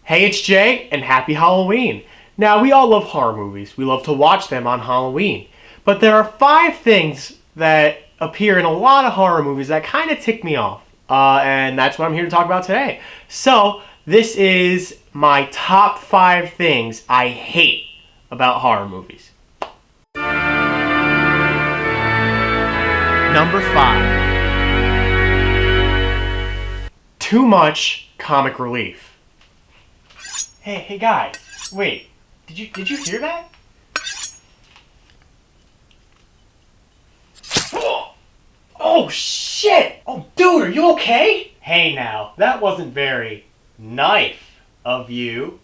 Hey, it's Jay, and happy Halloween. Now, we all love horror movies. We love to watch them on Halloween. But there are 5 things that appear in a lot of horror movies that kind of tick me off. And that's what I'm here to talk about today. So, this is my top 5 things I hate about horror movies. Number 5. Too much comic relief. Hey guys, wait, did you hear that? Oh shit! Oh dude, are you okay? Hey now, that wasn't very knife of you.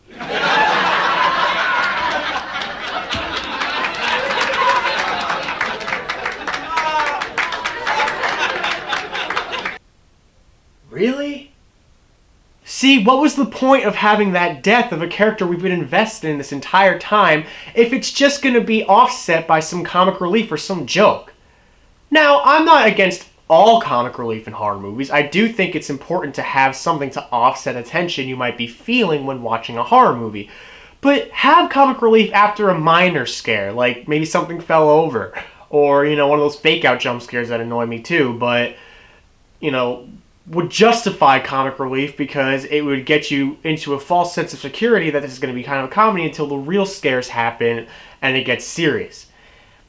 Really? See, what was the point of having that death of a character we've been invested in this entire time if it's just going to be offset by some comic relief or some joke? Now, I'm not against all comic relief in horror movies. I do think it's important to have something to offset a tension you might be feeling when watching a horror movie. But have comic relief after a minor scare, like maybe something fell over, or, one of those fake-out jump scares that annoy me too, but, would justify comic relief because it would get you into a false sense of security that this is going to be kind of a comedy until the real scares happen and it gets serious.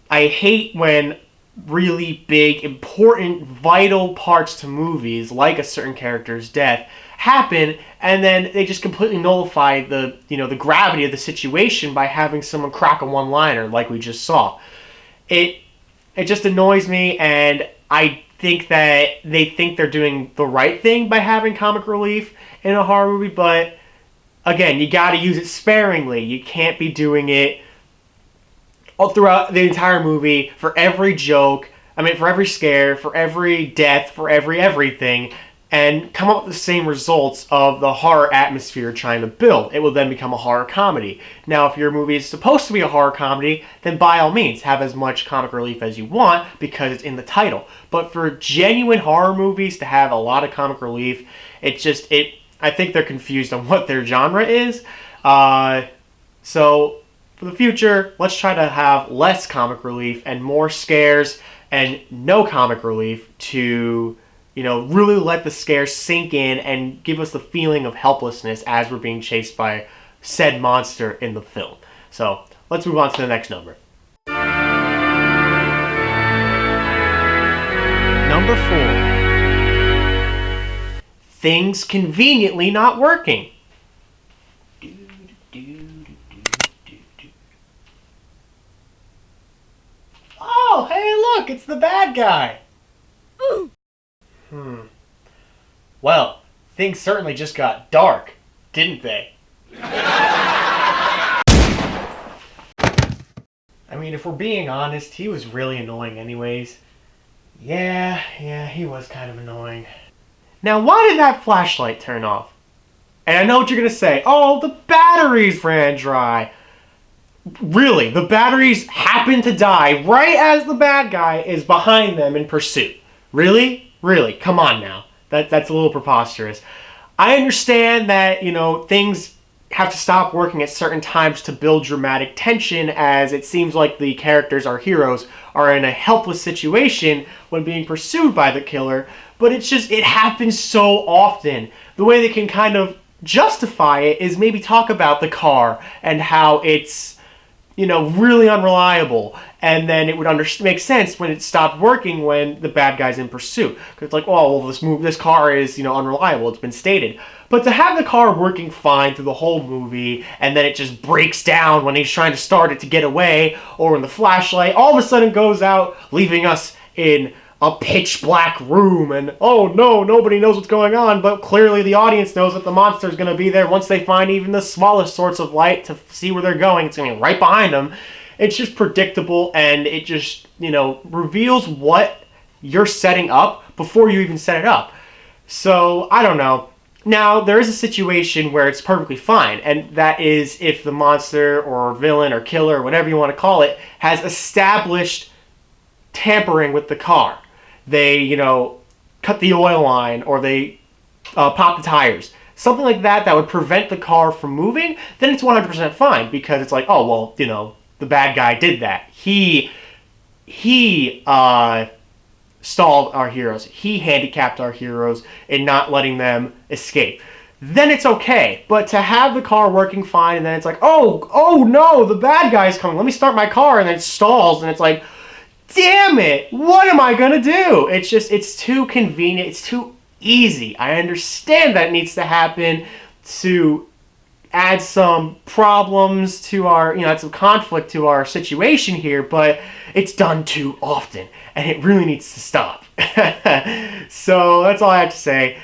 I hate when really big, important, vital parts to movies, like a certain character's death, happen and then they just completely nullify the gravity of the situation by having someone crack a one-liner like we just saw. It just annoys me, and I think that they think they're doing the right thing by having comic relief in a horror movie, but again, you gotta use it sparingly. You can't be doing it all throughout the entire movie for every joke, for every scare, for every death, for everything, and come up with the same results of the horror atmosphere you're trying to build. It will then become a horror comedy. Now, if your movie is supposed to be a horror comedy, then by all means, have as much comic relief as you want because it's in the title. But for genuine horror movies to have a lot of comic relief, I think they're confused on what their genre is. So, for the future, let's try to have less comic relief and more scares and no comic relief to really let the scare sink in and give us the feeling of helplessness as we're being chased by said monster in the film. So, let's move on to the next number. Number 4. Things conveniently not working. Oh, hey look, it's the bad guy. Well, things certainly just got dark, didn't they? If we're being honest, he was really annoying anyways. Yeah, he was kind of annoying. Now, why did that flashlight turn off? And I know what you're going to say. Oh, the batteries ran dry. Really, the batteries happen to die right as the bad guy is behind them in pursuit. Really? Really? Come on now. That's a little preposterous. I understand that, things have to stop working at certain times to build dramatic tension, as it seems like the characters, our heroes, are in a helpless situation when being pursued by the killer, but it happens so often. The way they can kind of justify it is maybe talk about the car and how it's really unreliable, and then it would make sense when it stopped working when the bad guy's in pursuit. Because it's like, oh, well, this car is, unreliable, it's been stated. But to have the car working fine through the whole movie, and then it just breaks down when he's trying to start it to get away, or when the flashlight all of a sudden goes out, leaving us in a pitch black room, and oh no, nobody knows what's going on, but clearly the audience knows that the monster's going to be there once they find even the smallest sorts of light to see where they're going. It's going to be right behind them. It's just predictable, and it just, reveals what you're setting up before you even set it up. So, I don't know. Now, there is a situation where it's perfectly fine, and that is if the monster or villain or killer or whatever you want to call it has established tampering with the car. They, cut the oil line, or they pop the tires. something like that would prevent the car from moving, then it's 100% fine, because it's like, oh, well, the bad guy did that. He stalled our heroes. He handicapped our heroes in not letting them escape. Then it's okay. But to have the car working fine and then it's like, oh no, the bad guy's coming. Let me start my car, and then it stalls, and it's like, damn it, what am I gonna do? It's too convenient. It's too easy. I understand that needs to happen to add some problems to our, add some conflict to our situation here, but it's done too often, and it really needs to stop. So that's all I have to say.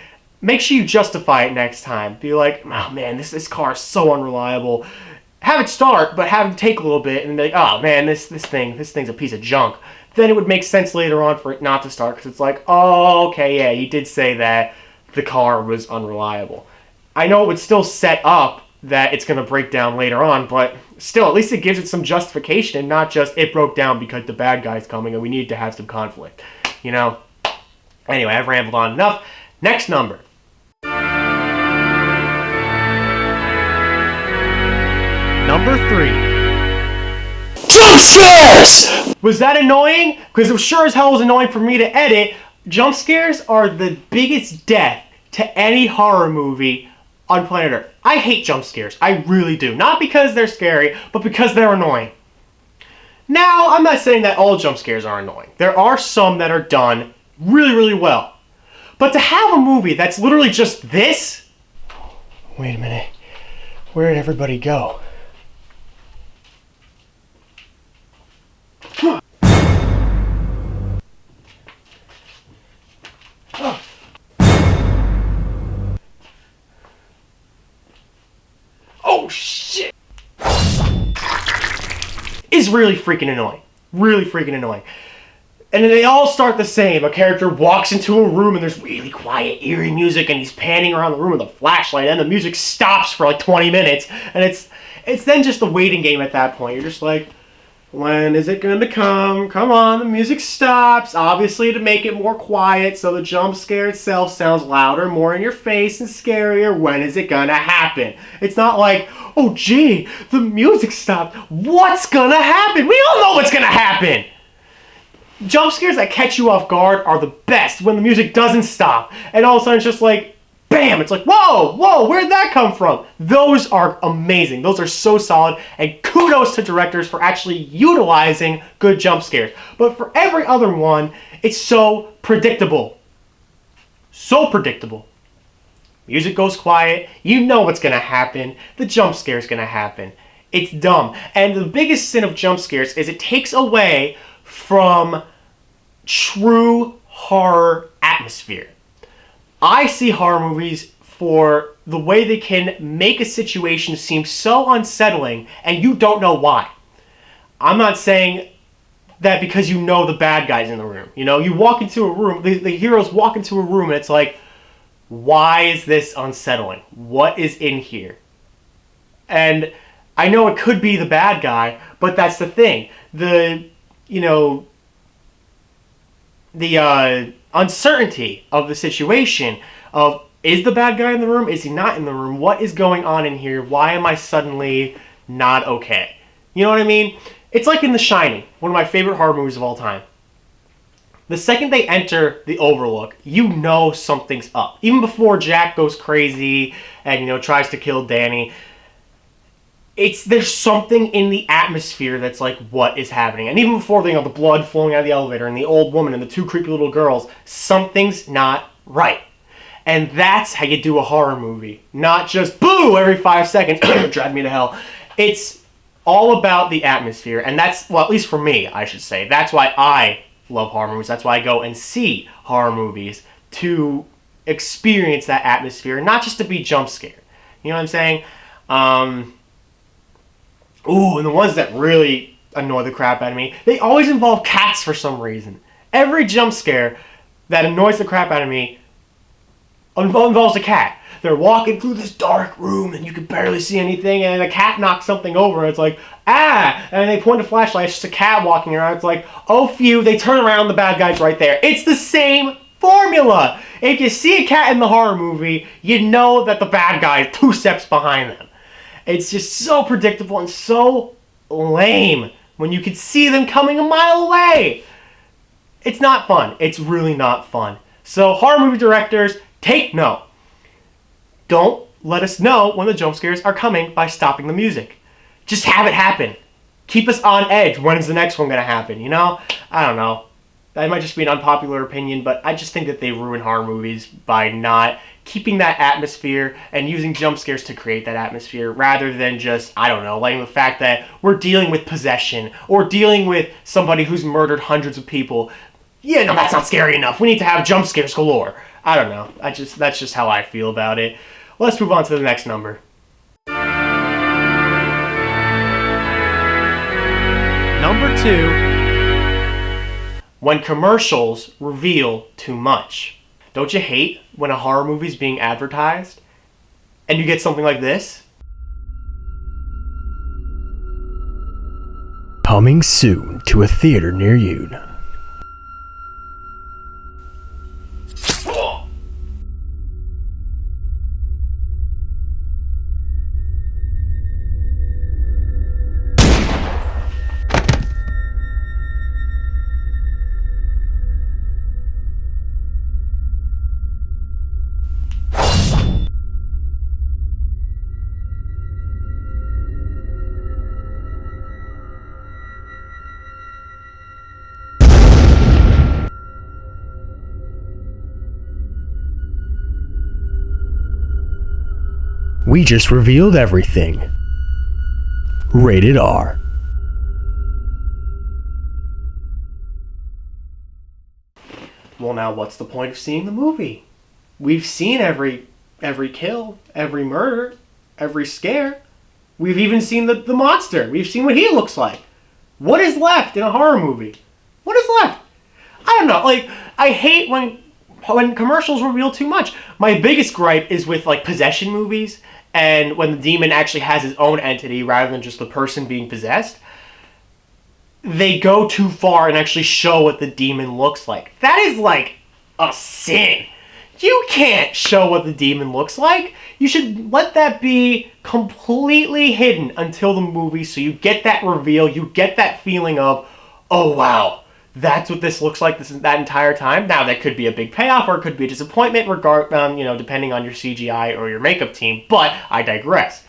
Make sure you justify it next time. Be like, oh man, this car is so unreliable. Have it start, but have it take a little bit, and be like, oh man, this thing's a piece of junk. Then it would make sense later on for it not to start, because it's like, oh, okay, yeah, you did say that the car was unreliable. I know it would still set up that it's going to break down later on, but still, at least it gives it some justification and not just it broke down because the bad guy's coming and we need to have some conflict. Anyway, I've rambled on enough. Next number. Number 3. Jumpscares! Was that annoying? Because it sure as hell was annoying for me to edit. Jump scares are the biggest death to any horror movie on planet Earth. I hate jump scares. I really do. Not because they're scary, but because they're annoying. Now, I'm not saying that all jump scares are annoying. There are some that are done really, really well. But to have a movie that's literally just this... Wait a minute. Where did everybody go? Oh shit! Is really freaking annoying. Really freaking annoying. And then they all start the same. A character walks into a room and there's really quiet, eerie music, and he's panning around the room with a flashlight, and the music stops for like 20 minutes, and it's then just a waiting game at that point. You're just like, when is it going to come? Come on, the music stops. Obviously to make it more quiet so the jump scare itself sounds louder, more in your face and scarier. When is it going to happen? It's not like, oh gee, the music stopped. What's going to happen? We all know what's going to happen. Jump scares that catch you off guard are the best when the music doesn't stop. And all of a sudden it's just like, bam, it's like, whoa, where'd that come from? Those are amazing. Those are so solid, and kudos to directors for actually utilizing good jump scares. But for every other one, it's so predictable. So predictable. Music goes quiet, you know what's gonna happen, the jump scare's gonna happen. It's dumb. And the biggest sin of jump scares is it takes away from true horror atmosphere. I see horror movies for the way they can make a situation seem so unsettling and you don't know why. I'm not saying that because you know the bad guy's in the room. You walk into a room, the heroes walk into a room and it's like, why is this unsettling? What is in here? And I know it could be the bad guy, but that's the thing. The uncertainty of the situation of, is the bad guy in the room? Is he not in the room? What is going on in here? Why am I suddenly not okay? You know what I mean? It's like in The Shining, one of my favorite horror movies of all time. The second they enter the Overlook, you know something's up. Even before Jack goes crazy and, tries to kill Danny, there's something in the atmosphere that's like, what is happening? And even before the blood flowing out of the elevator and the old woman and the two creepy little girls, something's not right. And that's how you do a horror movie. Not just boo every 5 seconds, drive me to hell. It's all about the atmosphere. And that's, well, at least for me, I should say. That's why I love horror movies. That's why I go and see horror movies, to experience that atmosphere, not just to be jump scared. You know what I'm saying? Ooh, and the ones that really annoy the crap out of me, they always involve cats for some reason. Every jump scare that annoys the crap out of me involves a cat. They're walking through this dark room and you can barely see anything, and a cat knocks something over and it's like, ah! And they point a flashlight, it's just a cat walking around. It's like, oh phew, they turn around, the bad guy's right there. It's the same formula. If you see a cat in the horror movie, you know that the bad guy is 2 steps behind them. It's just so predictable and so lame when you can see them coming a mile away. It's not fun. It's really not fun. So horror movie directors, take note. Don't let us know when the jump scares are coming by stopping the music. Just have it happen. Keep us on edge. When is the next one going to happen, you know? I don't know. That might just be an unpopular opinion, but I just think that they ruin horror movies by not keeping that atmosphere and using jump scares to create that atmosphere rather than just, I don't know, letting the fact that we're dealing with possession or dealing with somebody who's murdered hundreds of people. Yeah, no, that's not scary enough. We need to have jump scares galore. I don't know. That's just how I feel about it. Let's move on to the next number. Number 2. When commercials reveal too much. Don't you hate when a horror movie's being advertised and you get something like this? Coming soon to a theater near you. We just revealed everything. Rated R. Well, now what's the point of seeing the movie? We've seen every kill, every murder, every scare. We've even seen the monster. We've seen what he looks like. What is left in a horror movie? What is left? I don't know. Like, I hate when commercials reveal too much. My biggest gripe is with like possession movies and when the demon actually has his own entity rather than just the person being possessed. They go too far and actually show what the demon looks like. That is like a sin. You can't show what the demon looks like. You should let that be completely hidden until the movie so you get that reveal, you get that feeling of, oh wow, that's what this looks like that entire time. Now, that could be a big payoff or it could be a disappointment, depending on your CGI or your makeup team, but I digress.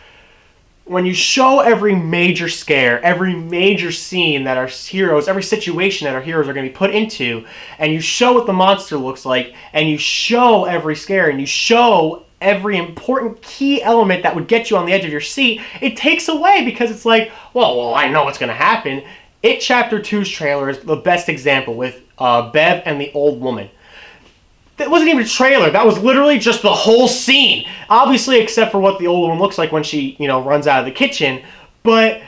When you show every major scare, every major scene that our heroes, every situation that our heroes are going to be put into, and you show what the monster looks like, and you show every scare, and you show every important key element that would get you on the edge of your seat, it takes away because it's like, well, I know what's going to happen. It Chapter 2's trailer is the best example with Bev and the old woman. That wasn't even a trailer. That was literally just the whole scene. Obviously, except for what the old woman looks like when she, runs out of the kitchen. But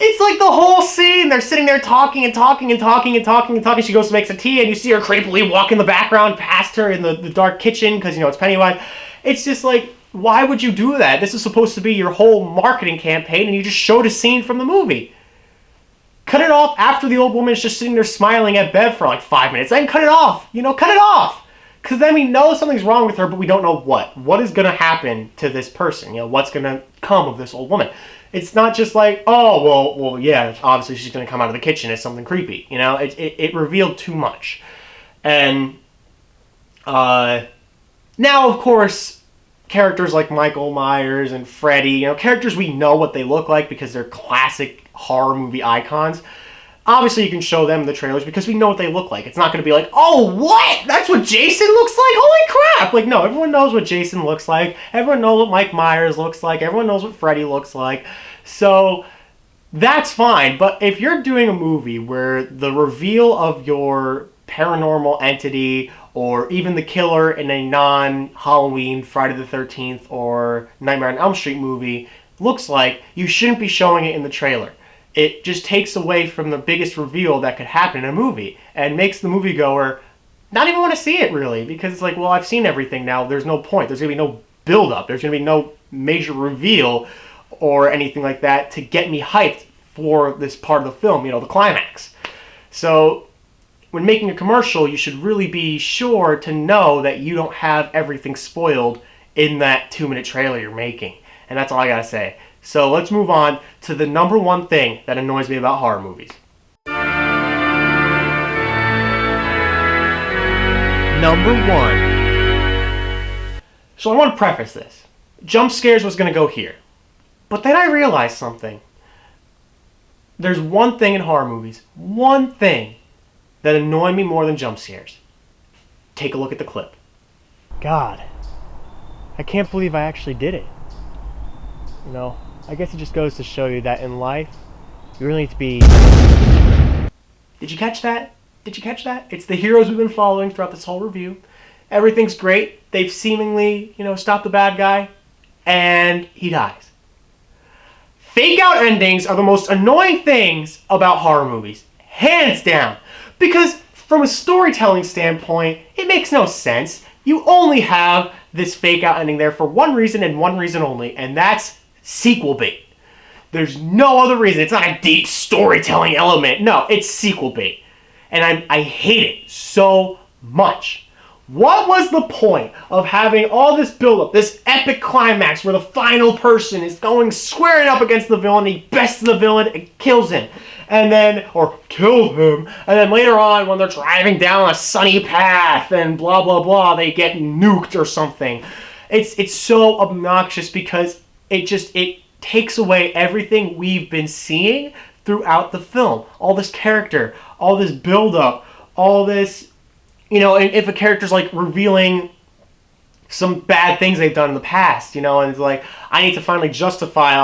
it's like the whole scene. They're sitting there talking and talking and talking and talking and talking. She goes to make some tea, and you see her creepily walk in the background past her in the dark kitchen because, it's Pennywise. It's just like, why would you do that? This is supposed to be your whole marketing campaign, and you just showed a scene from the movie. Cut it off after the old woman is just sitting there smiling at Bev for like 5 minutes. Then cut it off. Cut it off. Because then we know something's wrong with her, but we don't know what. What is going to happen to this person? What's going to come of this old woman? It's not just like, oh, well, yeah, obviously she's going to come out of the kitchen as something creepy. It revealed too much. And now, of course, characters like Michael Myers and Freddy, characters we know what they look like because they're classic horror movie icons. Obviously, you can show them the trailers because we know what they look like. It's not going to be like, oh, what? That's what Jason looks like? Holy crap! Like, no, everyone knows what Jason looks like. Everyone knows what Mike Myers looks like. Everyone knows what Freddy looks like. So, that's fine. But if you're doing a movie where the reveal of your paranormal entity or even the killer in a non-Halloween Friday the 13th or Nightmare on Elm Street movie looks like, you shouldn't be showing it in the trailer. It just takes away from the biggest reveal that could happen in a movie and makes the moviegoer not even want to see it, really, because it's like, well, I've seen everything now. There's no point. There's going to be no build-up. There's going to be no major reveal or anything like that to get me hyped for this part of the film, the climax. So when making a commercial, you should really be sure to know that you don't have everything spoiled in that 2-minute trailer you're making. And that's all I gotta say. So let's move on to the number one thing that annoys me about horror movies. Number one. So I want to preface this. Jumpscares was gonna go here. But then I realized something. There's one thing in horror movies, one thing that annoy me more than jump scares. Take a look at the clip. God, I can't believe I actually did it. You know, I guess it just goes to show you that in life, you really need to be... Did you catch that? Did you catch that? It's the heroes we've been following throughout this whole review. Everything's great. They've seemingly, stopped the bad guy, and he dies. Fake out endings are the most annoying things about horror movies. Hands down. Because from a storytelling standpoint, it makes no sense. You only have this fake out ending there for one reason and one reason only, and that's sequel bait. There's no other reason. It's not a deep storytelling element. No, it's sequel bait. And I hate it so much. What was the point of having all this buildup, this epic climax where the final person is going squaring up against the villain, he bests the villain and kills him, or kills him, and then later on when they're driving down a sunny path and blah blah blah, they get nuked or something. It's so obnoxious because it takes away everything we've been seeing throughout the film. All this character, all this buildup, all this. If a character's like revealing some bad things they've done in the past, and it's like, I need to finally justify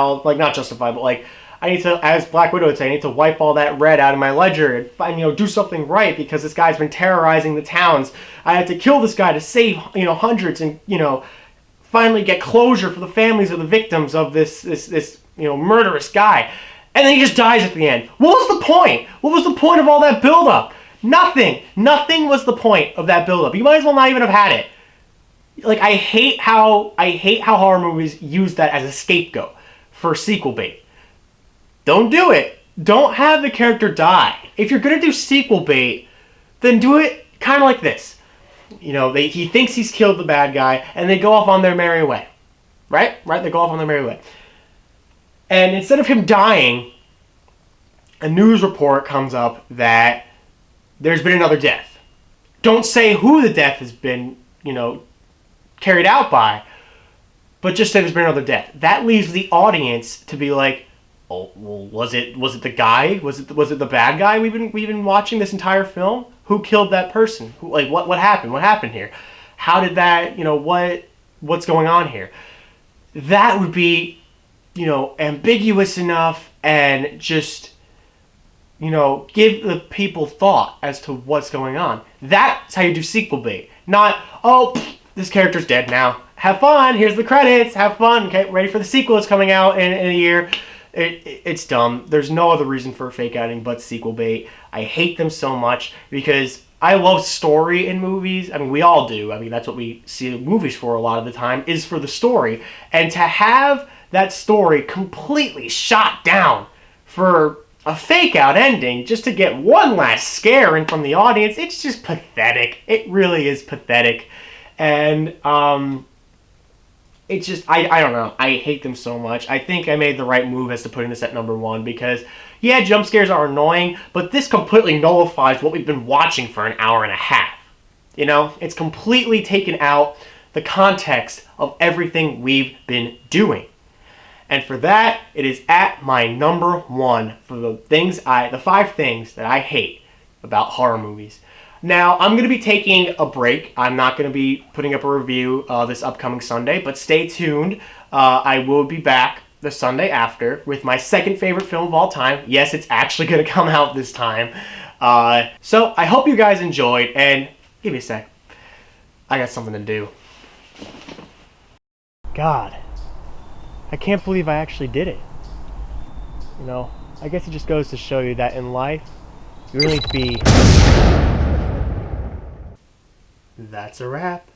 I need to, as Black Widow would say, I need to wipe all that red out of my ledger and do something right because this guy's been terrorizing the towns. I have to kill this guy to save, hundreds and, finally get closure for the families of the victims of this murderous guy. And then he just dies at the end. What was the point? What was the point of all that buildup? Nothing. Nothing was the point of that buildup. You might as well not even have had it. I hate how horror movies use that as a scapegoat for sequel bait. Don't do it. Don't have the character die. If you're gonna do sequel bait, then do it kind of like this. He thinks he's killed the bad guy, and they go off on their merry way. Right? They go off on their merry way. And instead of him dying, a news report comes up that there's been another death. Don't say who the death has been, carried out by, but just say there's been another death. That leaves the audience to be like, oh, well, was it the guy? Was it the bad guy we've been watching this entire film? Who killed that person? What happened? What happened here? How did that? What's going on here? That would be, ambiguous enough and just. Give the people thought as to what's going on. That's how you do sequel bait. Not, this character's dead now. Have fun, here's the credits, have fun, okay, ready for the sequel, it's coming out in a year. It's dumb. There's no other reason for a fake outing but sequel bait. I hate them so much because I love story in movies. I mean, we all do. I mean, that's what we see movies for a lot of the time, is for the story. And to have that story completely shot down for a fake out ending just to get one last scare in from the audience, it's just pathetic. It really is pathetic. And it's just, I don't know. I hate them so much. I think I made the right move as to putting this at number one because, yeah, jump scares are annoying, but this completely nullifies what we've been watching for an hour and a half. It's completely taken out the context of everything we've been doing. And for that, it is at my number one for the 5 things that I hate about horror movies. Now, I'm going to be taking a break. I'm not going to be putting up a review this upcoming Sunday, but stay tuned. I will be back the Sunday after with my second favorite film of all time. Yes, it's actually going to come out this time. So I hope you guys enjoyed, and give me a sec. I got something to do. God. I can't believe I actually did it. I guess it just goes to show you that in life, you really need to be... That's a wrap.